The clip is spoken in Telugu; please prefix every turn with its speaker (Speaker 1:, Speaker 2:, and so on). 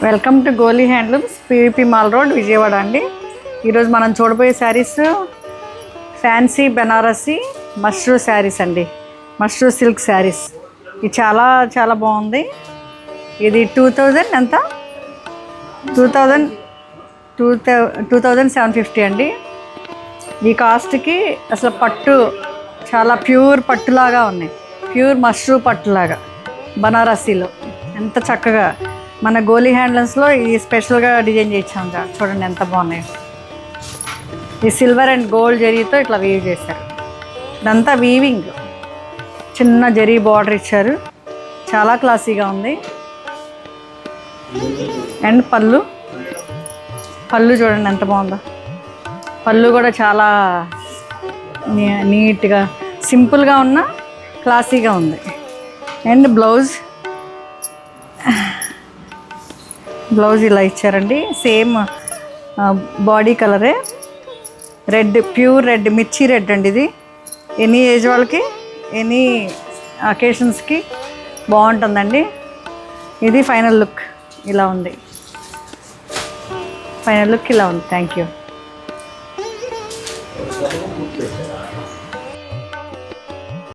Speaker 1: Welcome to Goli handlooms, PVP mall road, Vijayawada అండి. ఈరోజు మనం చూడబోయే శారీస్ ఫ్యాన్సీ బెనారసీ మష్రూ శారీస్ అండి. మష్రూ సిల్క్ శారీస్. ఇది చాలా చాలా బాగుంది. ఇది 2000 ఎంత 2750 అండి. ఈ కాస్ట్కి అసలు పట్టు చాలా ప్యూర్ పట్టులాగా ఉన్నాయి. ప్యూర్ మష్రూ పట్టులాగా బనారసీలో ఎంత చక్కగా మన గోలీ హ్యాండ్లూమ్స్లో ఈ స్పెషల్గా డిజైన్ చేయించాం. చూడండి ఎంత బాగున్నాయి. ఈ సిల్వర్ అండ్ గోల్డ్ జరీతో ఇట్లా వీవ్ చేశారు. ఇదంతా వీవింగ్, చిన్న జరీ బార్డర్ ఇచ్చారు. చాలా క్లాసీగా ఉంది. అండ్ పళ్ళు చూడండి ఎంత బాగుందో. పళ్ళు కూడా చాలా నీట్గా సింపుల్గా ఉన్న క్లాసీగా ఉంది. అండ్ బ్లౌజ్ ఇలా ఇచ్చారండి. సేమ్ బాడీ కలరే, రెడ్, ప్యూర్ రెడ్, మిర్చి రెడ్ అండి. ఇది ఎనీ ఏజ్ వాళ్ళకి, ఎనీ అకేషన్స్కి బాగుంటుందండి. ఇది ఫైనల్ లుక్ ఇలా ఉంది. Thank you.